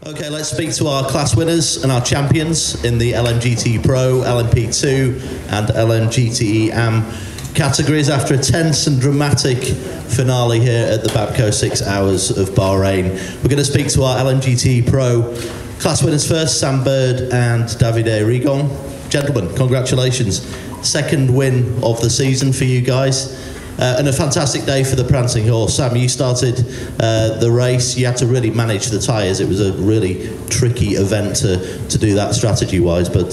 Okay, let's speak to our class winners and our champions in the GTE Pro, LMP2 and GTE Am categories after a tense and dramatic finale here at the Babco 6 Hours of Bahrain. We're going to speak to our GTE Pro class winners first, Sam Bird and Davide Rigon. Gentlemen, congratulations. Second win of the season for you guys. And a fantastic day for the prancing horse. Sam, you started the race. You had to really manage the tyres. It was a really tricky event to do that strategy-wise. But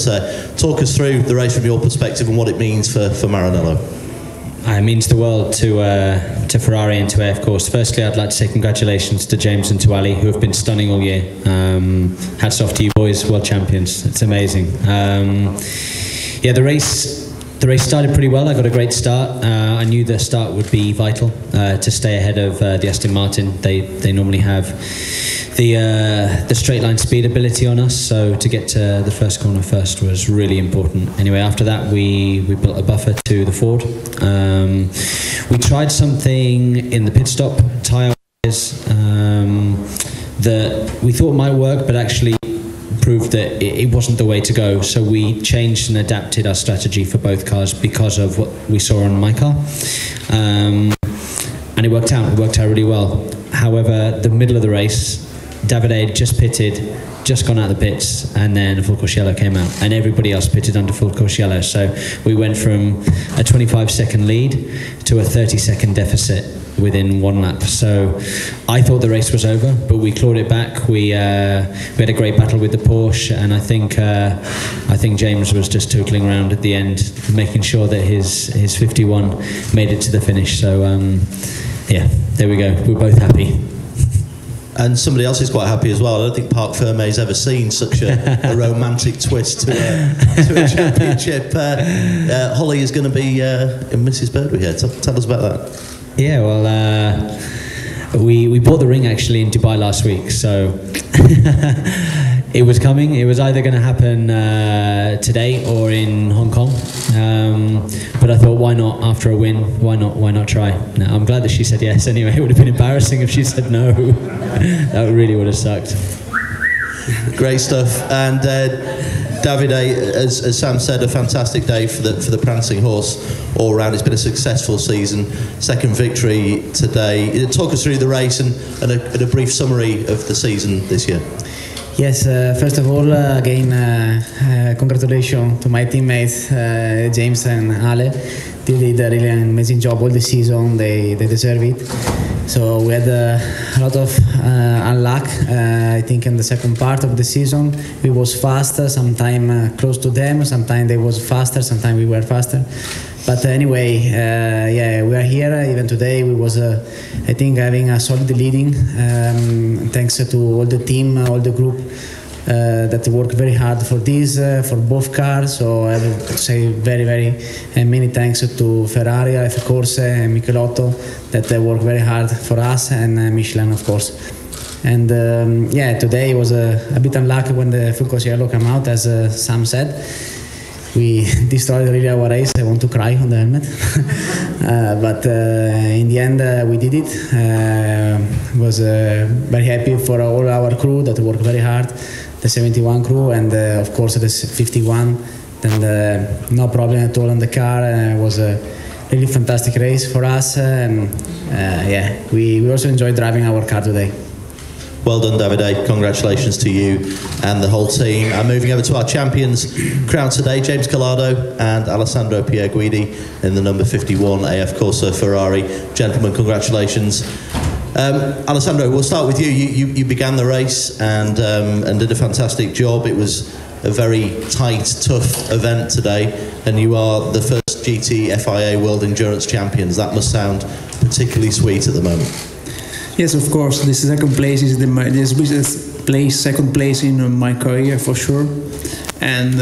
talk us through the race from your perspective and what it means for Maranello. It means the world to Ferrari and to AF Course. Firstly, I'd like to say congratulations to James and to Ali, who have been stunning all year. Hats off to you boys, world champions. It's amazing. Yeah, the race started pretty well. I got a great start. I knew the start would be vital to stay ahead of the Aston Martin. They normally have the straight line speed ability on us, so to get to the first corner first was really important. Anyway, after that we built a buffer to the Ford. We tried something in the pit stop, tyre-wise, that we thought might work, but actually proved that it wasn't the way to go, so we changed and adapted our strategy for both cars because of what we saw on my car, and it worked out really well. However, the middle of the race, Davide had just pitted, just gone out of the pits, and then a full course yellow came out, and everybody else pitted under full course yellow, so we went from a 25-second lead to a 30-second deficit within one lap. So I thought the race was over, but we clawed it back. We had a great battle with the Porsche, and I think James was just tootling around at the end, making sure that his 51 made it to the finish. So yeah, there we go. We're both happy. And somebody else is quite happy as well. I don't think Parc Fermé's ever seen such a romantic twist to a championship. Holly is going to be in Mrs. Birdwood here. Tell us about that. Yeah, well, we bought the ring actually in Dubai last week, so it was coming. It was either going to happen today or in Hong Kong. But I thought, why not? After a win, why not try? No, I'm glad that she said yes. Anyway, it would have been embarrassing if she said no. That really would have sucked. Great stuff. And Davide, as Sam said, a fantastic day for the prancing horse all round. It's been a successful season. Second victory today. Talk us through the race and a brief summary of the season this year. Yes, first of all, again, congratulations to my teammates, James and Ale. They did a really amazing job all the season. They deserve it. So we had a lot of unluck. I think in the second part of the season we was faster, sometimes close to them, sometimes they was faster, sometimes we were faster. But anyway, yeah, we are here. Even today we was, I think, having a solid leading, thanks to all the team, all the group that worked very hard for this, for both cars. So I have to say very many thanks to Ferrari, F Course, and Michelotto that worked very hard for us, and Michelin, of course. And yeah, today was a bit unlucky when the full course yellow came out, as Sam said. We destroyed really our race. I want to cry on the helmet. But in the end, we did it. Was very happy for all our crew that worked very hard, the 71 crew, and of course the 51. And no problem at all on the car. It was a really fantastic race for us. Yeah, we also enjoyed driving our car today. Well done, Davide. Congratulations to you and the whole team. And moving over to our champions crowned today, James Collado and Alessandro Pierguidi in the number 51 AF Corsa Ferrari. Gentlemen, congratulations. Alessandro, we'll start with you. You began the race and did a fantastic job. It was a very tight, tough event today, and you are the first GT FIA World Endurance Champions. That must sound particularly sweet at the moment. Yes, of course. The second place is second place in my career for sure. And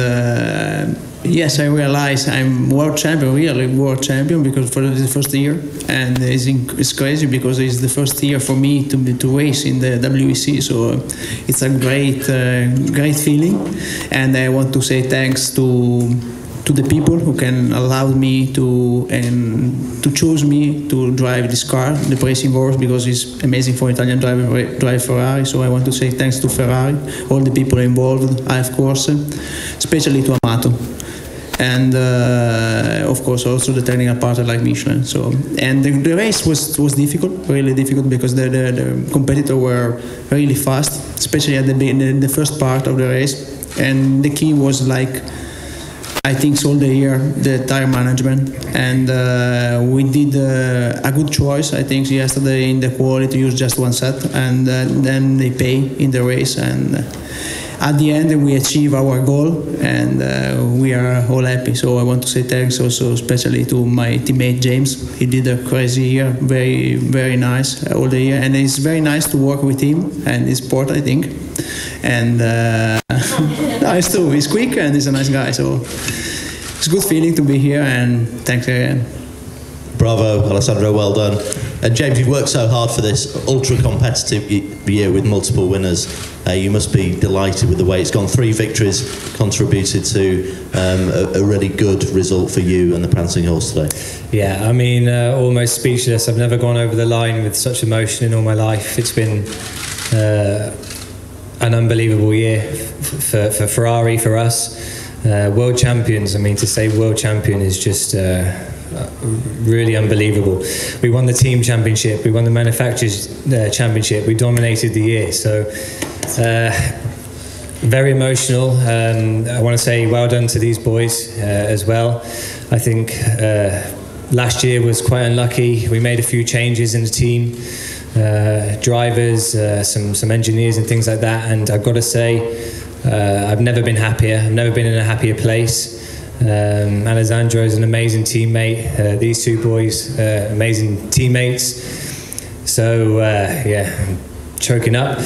yes, I realize I'm world champion, really world champion, because for the first year, and it's crazy because it's the first year for me to race in the WEC. So it's a great feeling, and I want to say thanks to to the people who can allow me to choose me to drive this car, the racing horse, because it's amazing for Italian drive Ferrari. So I want to say thanks to Ferrari, all the people involved, of course, especially to Amato, and of course also the technical partner like Michelin. So and the race was difficult, really difficult, because the competitors were really fast, especially at the first part of the race, and the key was like, I think all the year, the tire management, and we did a good choice. I think yesterday in the quality to use just one set, and then they pay in the race, and at the end we achieve our goal, and we are all happy. So I want to say thanks also especially to my teammate James. He did a crazy year, very, very nice all the year, and it's very nice to work with him and his sport, I think. And nice too. He's quick and he's a nice guy. So it's a good feeling to be here, and thanks again. Bravo, Alessandro, well done. And James, you've worked so hard for this ultra-competitive year with multiple winners. You must be delighted with the way it's gone. 3 victories contributed to a really good result for you and the prancing horse today. Yeah, I mean, almost speechless. I've never gone over the line with such emotion in all my life. It's been an unbelievable year for Ferrari, for us. World champions, I mean, to say world champion is just really unbelievable. We won the team championship, we won the manufacturers championship, we dominated the year. So very emotional. I want to say well done to these boys as well. I think last year was quite unlucky. We made a few changes in the team, drivers, some engineers and things like that, and I've got to say I've never been happier. I've never been in a happier place. Alessandro is an amazing teammate. These 2 boys, amazing teammates. So yeah, I'm choking up,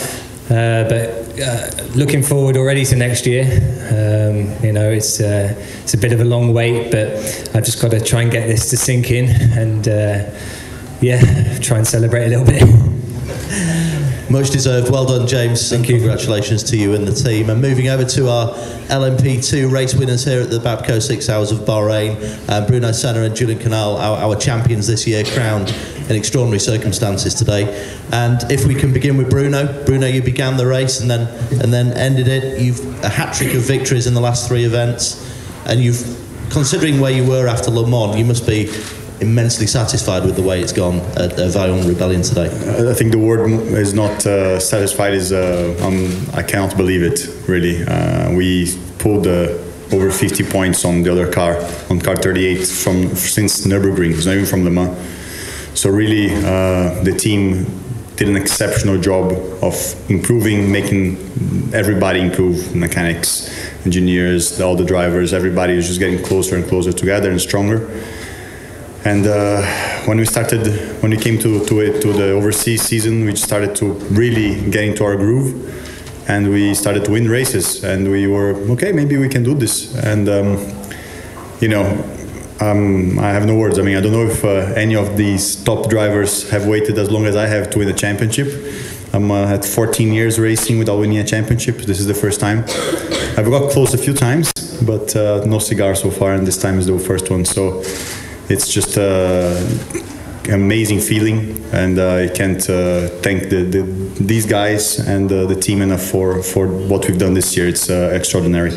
but looking forward already to next year. You know, it's a bit of a long wait, but I've just got to try and get this to sink in, and yeah, try and celebrate a little bit. Much deserved. Well done, James. Thank you. Congratulations to you and the team. And moving over to our LMP2 race winners here at the Babco 6 Hours of Bahrain, Bruno Senna and Julian Canal, our champions this year, crowned in extraordinary circumstances today. And if we can begin with Bruno. Bruno, you began the race and then ended it. You've a hat-trick of victories in the last 3 events, and you've, considering where you were after Le Mans, you must be immensely satisfied with the way it's gone at Vaillon Rebellion today. I think the word is not satisfied. Is I cannot believe it, really. We pulled over 50 points on the other car, on car 38, since Nürburgring. It's not even from Le Mans. So really, the team did an exceptional job of improving, making everybody improve, mechanics, engineers, all the drivers, everybody is just getting closer and closer together and stronger. And when we came to the overseas season, we started to really get into our groove, and we started to win races, and we were, okay, maybe we can do this. And, you know, I have no words. I mean, I don't know if any of these top drivers have waited as long as I have to win a championship. I'm at 14 years racing without winning a championship. This is the first time. I've got close a few times, but no cigar so far, and this time is the first one. So it's just an amazing feeling, and I can't thank these guys and the team enough for what we've done this year. It's extraordinary.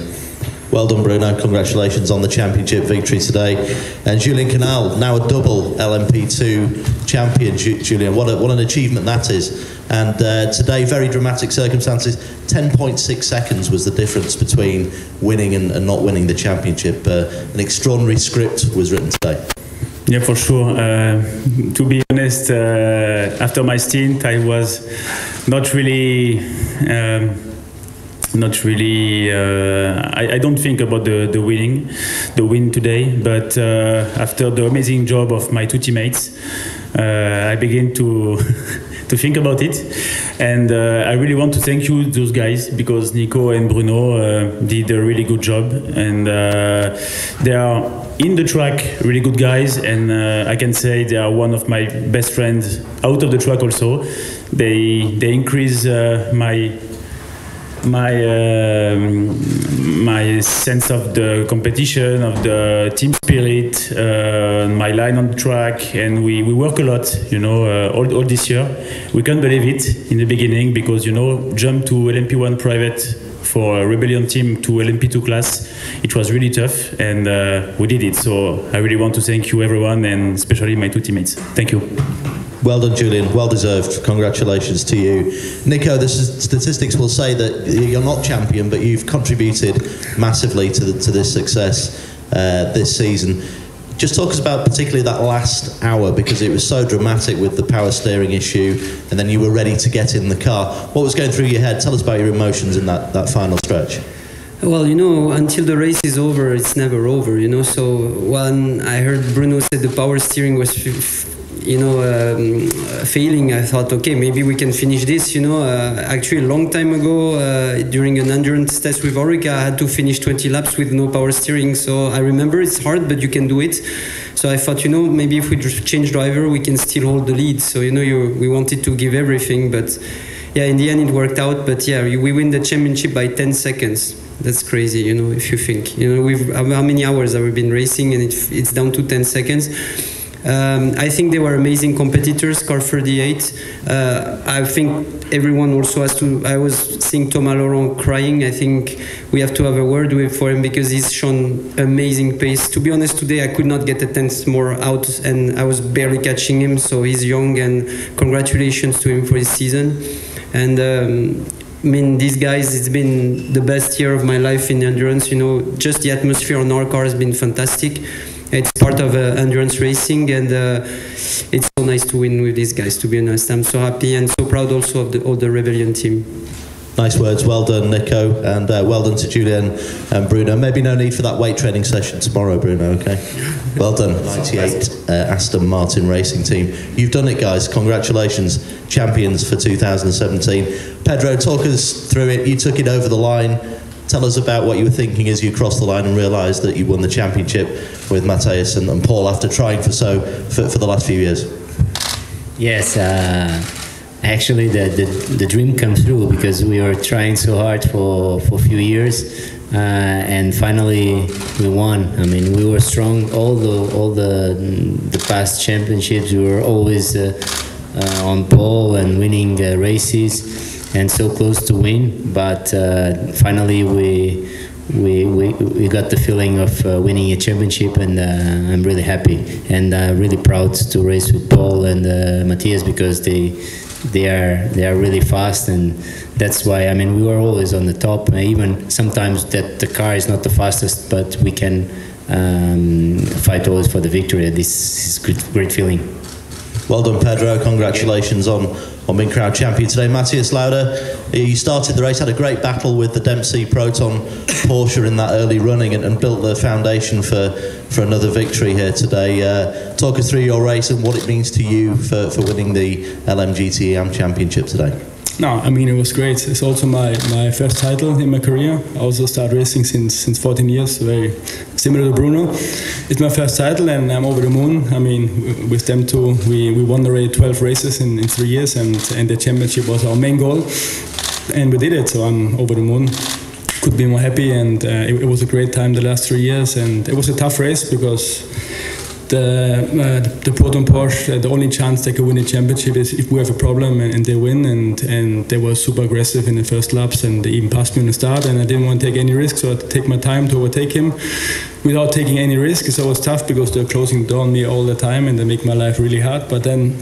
Well done, Bruno. Congratulations on the championship victory today. And Julian Canal, now a double LMP2 champion. Julian, what an achievement that is. And today, very dramatic circumstances. 10.6 seconds was the difference between winning and not winning the championship. An extraordinary script was written today. Yeah, for sure. To be honest, after my stint, I was not really. I don't think about the win today. But after the amazing job of my 2 teammates, I begin to think about it, and I really want to thank you, those guys, because Nico and Bruno did a really good job, and they are in the track really good guys, and I can say they are one of my best friends out of the track also. They increase my sense of the competition, of the team spirit, my line on the track, and we work a lot, you know, all this year. We can't believe it in the beginning because, you know, jump to LMP1 private for a Rebellion team to LMP2 class, it was really tough, and we did it. So I really want to thank you, everyone, and especially my 2 teammates. Thank you. Well done, Julian. Well deserved. Congratulations to you. Nico, the statistics will say that you're not champion, but you've contributed massively to this success this season. Just talk us about particularly that last hour, because it was so dramatic with the power steering issue, and then you were ready to get in the car. What was going through your head? Tell us about your emotions in that final stretch. Well, you know, until the race is over, it's never over, you know. So when I heard Bruno said the power steering was failing, I thought, okay, maybe we can finish this, you know. Actually, a long time ago, during an endurance test with Orica, I had to finish 20 laps with no power steering. So I remember it's hard, but you can do it. So I thought, you know, maybe if we change driver, we can still hold the lead. So, you know, we wanted to give everything, but yeah, in the end it worked out. But yeah, we win the championship by 10 seconds. That's crazy, you know, if you think. You know, how many hours have we been racing, and it's down to 10 seconds. I think they were amazing competitors, car 38. I think everyone also has to. I was seeing Thomas Laurent crying. I think we have to have a word for him because he's shown amazing pace. To be honest, today I could not get a tenth more out, and I was barely catching him. So he's young, and congratulations to him for his season. And I mean, these guys, it's been the best year of my life in endurance. You know, just the atmosphere on our car has been fantastic. It's part of endurance racing, and it's so nice to win with these guys, to be honest. I'm so happy and so proud also of all the Rebellion team. Nice words. Well done, Nico, and well done to Julian and Bruno. Maybe no need for that weight training session tomorrow, Bruno, okay? Well done, 98 Aston Martin racing team. You've done it, guys. Congratulations, champions for 2017. Pedro, talk us through it. You took it over the line. Tell us about what you were thinking as you crossed the line and realised that you won the championship with Matthias and Paul after trying for the last few years. Yes, actually the dream came through because we were trying so hard for a few years, and finally we won. I mean, we were strong all the past championships. We were always on pole and winning races, and so close to win, but finally we got the feeling of winning a championship, and I'm really happy and really proud to race with Paul and Matthias because they are really fast, and that's why, I mean, we were always on the top. Even sometimes that the car is not the fastest, but we can fight always for the victory. This is great feeling. Well done, Pedro. Congratulations on being crowned champion today. Matthias Lauda, you started the race, had a great battle with the Dempsey Proton Porsche in that early running and built the foundation for another victory here today. Talk us through your race and what it means to you for winning the GTE Am championship today. No, I mean, it was great. It's also my first title in my career. I also started racing since 14 years, very similar to Bruno. It's my first title and I'm over the moon. I mean, with them two, we won already 12 races in 3 years, and the championship was our main goal. And we did it, so I'm over the moon. Could be more happy, and it was a great time the last 3 years, and it was a tough race because the Proton Porsche, the only chance they could win the championship is if we have a problem and they win, and they were super aggressive in the first laps, and they even passed me on the start, and I didn't want to take any risks, so I had to take my time to overtake him without taking any risk. So it was tough because they're closing the door on me all the time and they make my life really hard. But then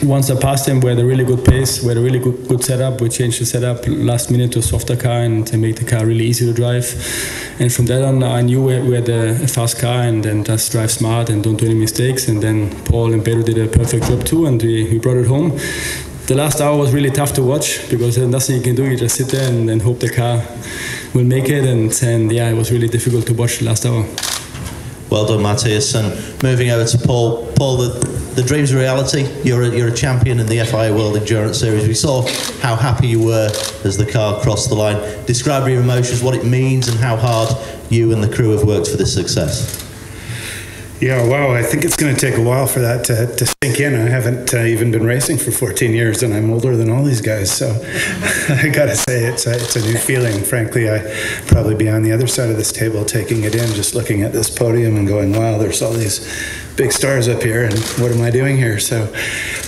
once I passed them, we had a really good pace, we had a really good setup. We changed the setup last minute to a softer car and to make the car really easy to drive. And from that on, I knew we had a fast car, and then just drive smart and don't do any mistakes. And then Paul and Pedro did a perfect job too, and we brought it home. The last hour was really tough to watch because there's nothing you can do. You just sit there and hope the car will make it. And yeah, it was really difficult to watch the last hour. Well done, Matthias. And moving over to Paul. Paul, the dream's a reality. You're a champion in the FIA World Endurance Series. We saw how happy you were as the car crossed the line. Describe your emotions, what it means, and how hard you and the crew have worked for this success. Yeah, wow, I think it's going to take a while for that to sink in. I haven't even been racing for 14 years and I'm older than all these guys, so I gotta say it's a new feeling. Frankly, I'd probably be on the other side of this table taking it in, just looking at this podium and going, wow, there's all these big stars up here and what am I doing here? So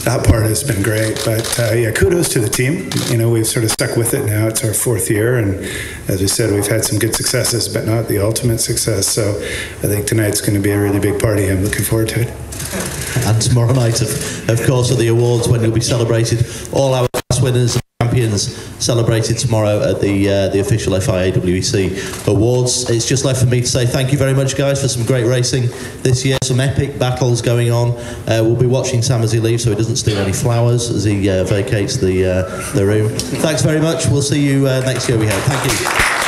that part has been great, but yeah, kudos to the team. You know, we've sort of stuck with it now. It's our 4th year, and as we said, we've had some good successes, but not the ultimate success. So I think tonight's going to be a really big party. I'm looking forward to it. And tomorrow night, of course, at the awards, when you'll be celebrated, all our class winners and champions celebrated tomorrow at the official FIA WEC awards. It's just left for me to say thank you very much, guys, for some great racing this year. Some epic battles going on. We'll be watching Sam as he leaves, so he doesn't steal any flowers as he vacates the room. Thanks very much. We'll see you next year. We hope. Thank you.